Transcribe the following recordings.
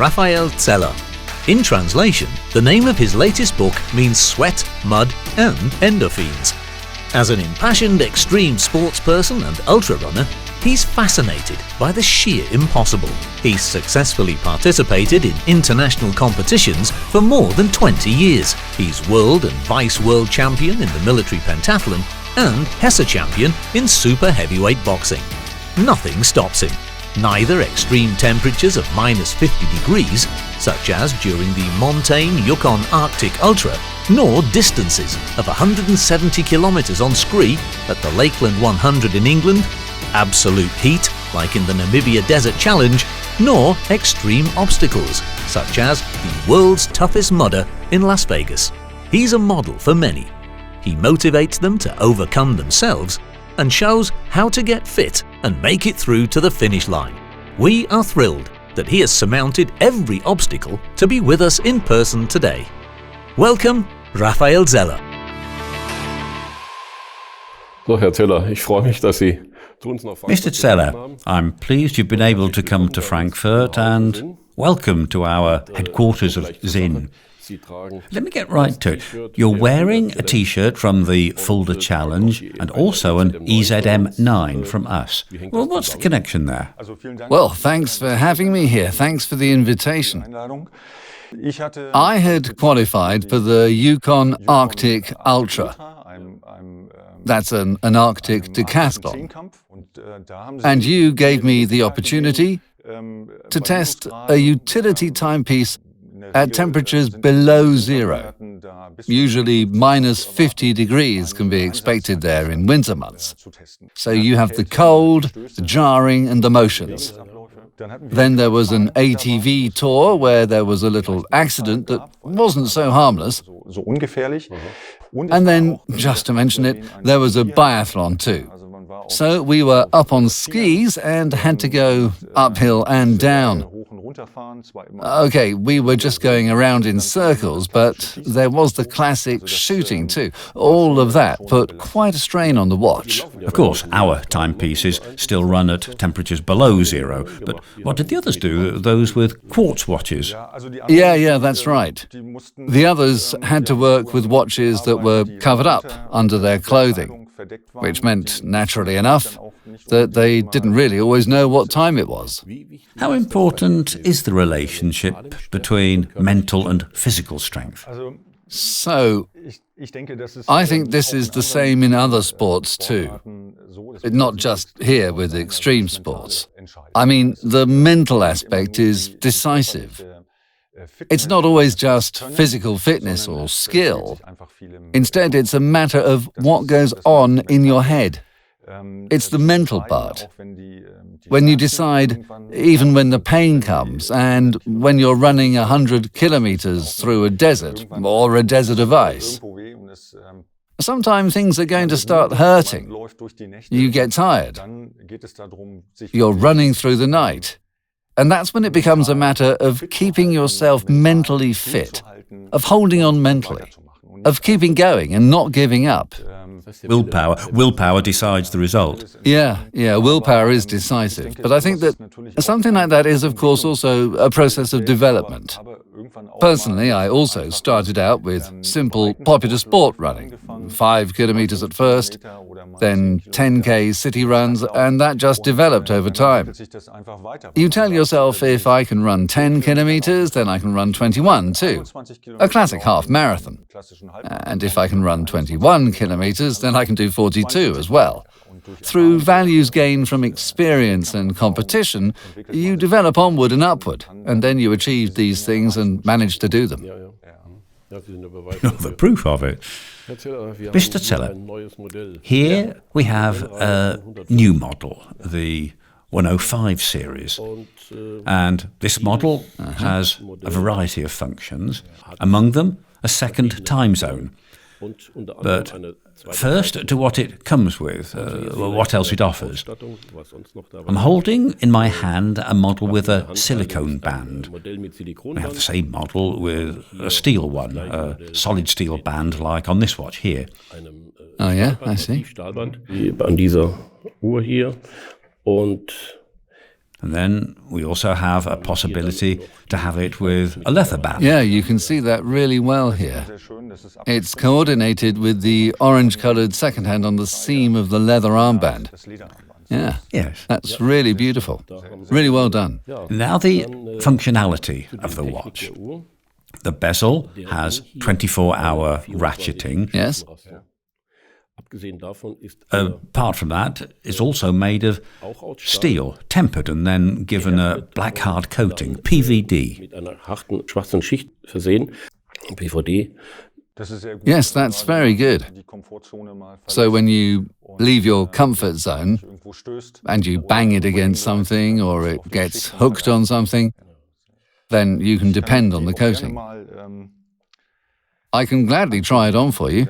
Raffael Zeller. In translation, the name of his latest book means sweat, mud and endorphins. As an impassioned extreme sports person and ultra-runner, he's fascinated by the sheer impossible. He's successfully participated in international competitions for more than 20 years. He's world and vice-world champion in the military pentathlon and Hesse champion in super heavyweight boxing. Nothing stops him. Neither extreme temperatures of minus 50 degrees, such as during the Montane Yukon Arctic Ultra, nor distances of 170 kilometers on scree at the Lakeland 100 in England, absolute heat like in the Namibia Desert Challenge, nor extreme obstacles such as the world's toughest mudder in Las Vegas. He's a model for many. He motivates them to overcome themselves and shows how to get fit and make it through to the finish line. We are thrilled that he has surmounted every obstacle to be with us in person today. Welcome, Raffael Zeller. So, Herr Zeller, ich freue mich, dass Sie Mr. Zeller, I'm pleased you've been able to come to Frankfurt and welcome to our headquarters of Sinn. Let me get right to it. You're wearing a T-shirt from the Fulda Challenge and also an EZM9 from us. Well, what's the connection there? Well, thanks for having me here. Thanks for the invitation. I had qualified for the Yukon Arctic Ultra. That's an Arctic decathlon. And you gave me the opportunity to test a utility timepiece at temperatures below zero. Usually minus 50 degrees can be expected there in winter months. So you have the cold, the jarring and the motions. Then there was an ATV tour where there was a little accident that wasn't so harmless. And then, just to mention it, there was a biathlon too. So we were up on skis and had to go uphill and down. Okay, we were just going around in circles, but there was the classic shooting too. All of that put quite a strain on the watch. Of course, our timepieces still run at temperatures below zero, but what did the others do, those with quartz watches? Yeah, that's right. The others had to work with watches that were covered up under their clothing, which meant, naturally enough, that they didn't really always know what time it was. How important is the relationship between mental and physical strength? So, I think this is the same in other sports too. Not just here with extreme sports. I mean, the mental aspect is decisive. It's not always just physical fitness or skill. Instead, it's a matter of what goes on in your head. It's the mental part. When you decide, even when the pain comes, and when you're running 100 kilometers through a desert or a desert of ice, sometimes things are going to start hurting. You get tired. You're running through the night. And that's when it becomes a matter of keeping yourself mentally fit, of holding on mentally, of keeping going and not giving up. Willpower decides the result. Yeah, willpower is decisive. But I think that something like that is, of course, also a process of development. Personally, I also started out with simple popular sport running, 5 kilometers at first, then 10K city runs, and that just developed over time. You tell yourself, if I can run 10 kilometers, then I can run 21 too, a classic half marathon. And if I can run 21 kilometers, then I can do 42 as well. Through values gained from experience and competition, you develop onward and upward, and then you achieve these things and manage to do them. The proof of it. Mr. Zeller, here we have a new model, the 105 series. And this model has a variety of functions, among them a second time zone. But first, to what it comes with, what else it offers. I'm holding in my hand a model with a silicone band. We have the same model with a steel one, a solid steel band like on this watch here. Oh yeah, I see. And then we also have a possibility to have it with a leather band. Yeah, you can see that really well here. It's coordinated with the orange-coloured second hand on the seam of the leather armband. Yeah, yes, that's really beautiful. Really well done. Now the functionality of the watch. The bezel has 24-hour ratcheting. Yes. Apart from that, it's also made of steel, tempered and then given a black hard coating, PVD. Yes, that's very good. So when you leave your comfort zone and you bang it against something or it gets hooked on something, then you can depend on the coating. I can gladly try it on for you.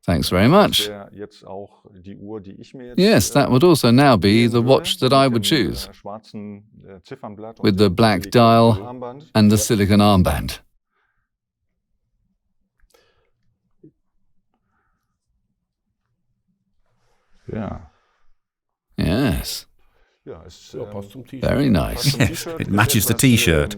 Thanks very much. Yes, that would also now be the watch that I would choose, with the black dial and the silicon armband. Yes. Very nice. Yes, it matches the T-shirt.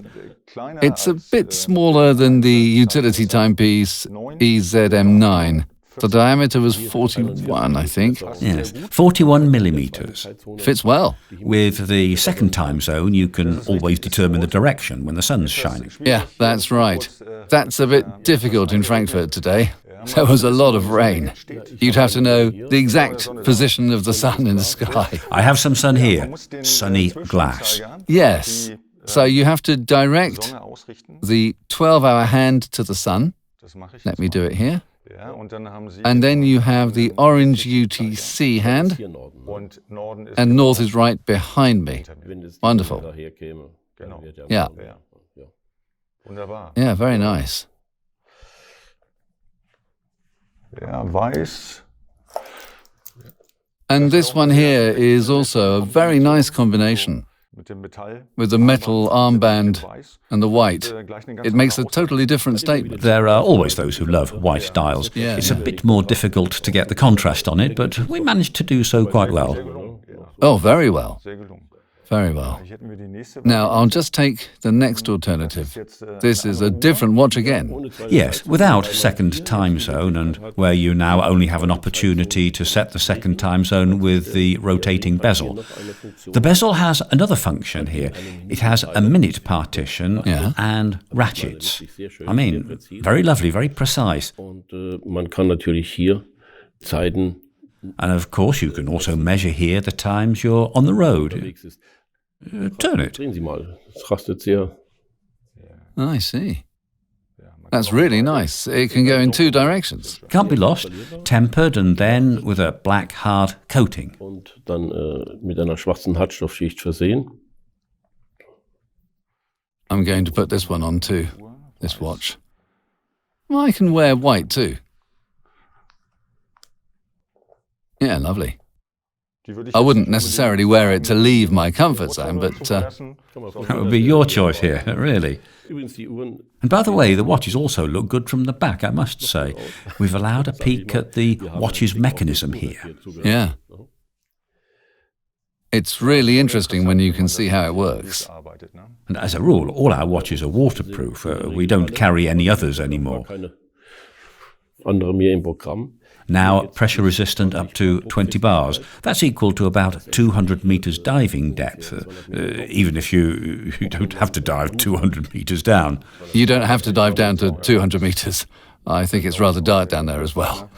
It's a bit smaller than the utility timepiece EZM9. The diameter was 41, I think. Yes, 41 millimeters. Fits well. With the second time zone, you can always determine the direction when the sun's shining. Yeah, that's right. That's a bit difficult in Frankfurt today. There was a lot of rain. You'd have to know the exact position of the sun in the sky. I have some sun here. Sunny glass. Yes. So you have to direct the 12-hour hand to the sun. Let me do it here. And then you have the orange UTC hand, and north is right behind me. Wonderful. Yeah. Yeah, very nice. And this one here is also a very nice combination. With the metal armband and the white, it makes a totally different statement. There are always those who love white dials. It's a bit more difficult to get the contrast on it, but we managed to do so quite well. Oh, very well. Very well. Now, I'll just take the next alternative. This is a different watch again. Yes, without second time zone, and where you now only have an opportunity to set the second time zone with the rotating bezel. The bezel has another function here. It has a minute partition and ratchets. I mean, very lovely, very precise. And of course, you can also measure here the times you're on the road. Turn it. I see. That's really nice. It can go in two directions. Can't be lost. Tempered and then with a black hard coating. I'm going to put this one on too, this watch. Well, I can wear white too. Yeah, lovely. I wouldn't necessarily wear it to leave my comfort zone, but that would be your choice here, really. And by the way, the watches also look good from the back, I must say. We've allowed a peek at the watch's mechanism here. Yeah. It's really interesting when you can see how it works. And as a rule, all our watches are waterproof. We don't carry any others anymore. Now pressure resistant up to 20 bars. That's equal to about 200 meters diving depth, even if you don't have to dive 200 meters down. You don't have to dive down to 200 meters. I think it's rather dark down there as well.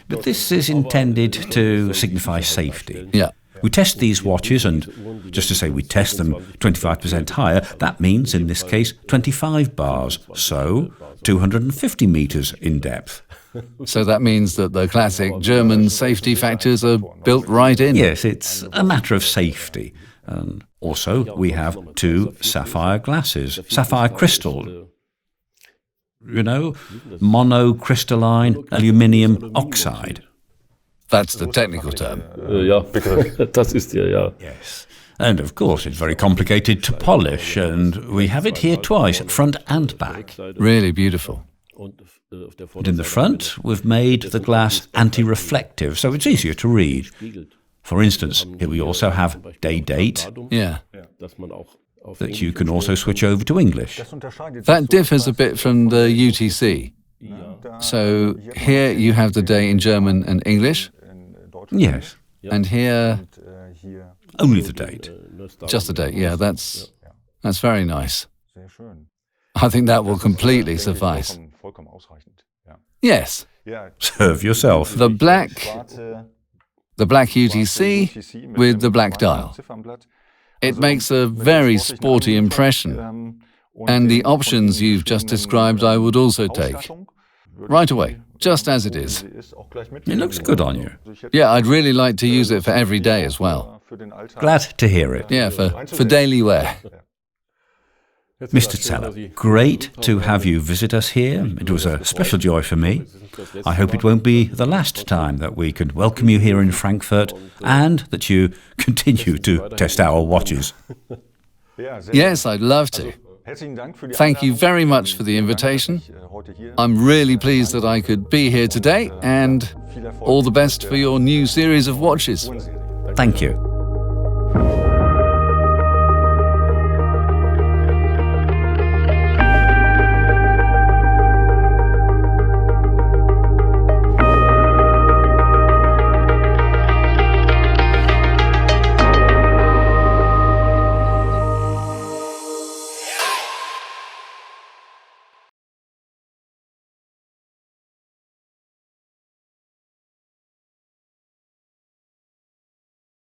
But this is intended to signify safety. Yeah. We test these watches, and just to say we test them 25% higher, that means, in this case, 25 bars, so 250 meters in depth. So that means that the classic German safety factors are built right in? Yes, it's a matter of safety. And also, we have two sapphire glasses, sapphire crystal. You know, monocrystalline aluminium oxide. That's the technical term. Yes. And of course, it's very complicated to polish, and we have it here twice, front and back. Really beautiful. And in the front, we've made the glass anti-reflective, so it's easier to read. For instance, here we also have day date, Yeah. that you can also switch over to English. That differs a bit from the UTC. So here you have the day in German and English, Yes, and here only the date. just the date. Yeah, that's very nice. I think that will completely suffice. Yes, Serve yourself. the black UTC with the black dial. It makes a very sporty impression, and the options you've just described I would also take. Right away, just as it is. It looks good on you. Yeah, I'd really like to use it for every day as well. Glad to hear it. Yeah, for daily wear. Mr. Zeller, great to have you visit us here. It was a special joy for me. I hope it won't be the last time that we can welcome you here in Frankfurt and that you continue to test our watches. Yes, I'd love to. Thank you very much for the invitation. I'm really pleased that I could be here today, and all the best for your new series of watches. Thank you.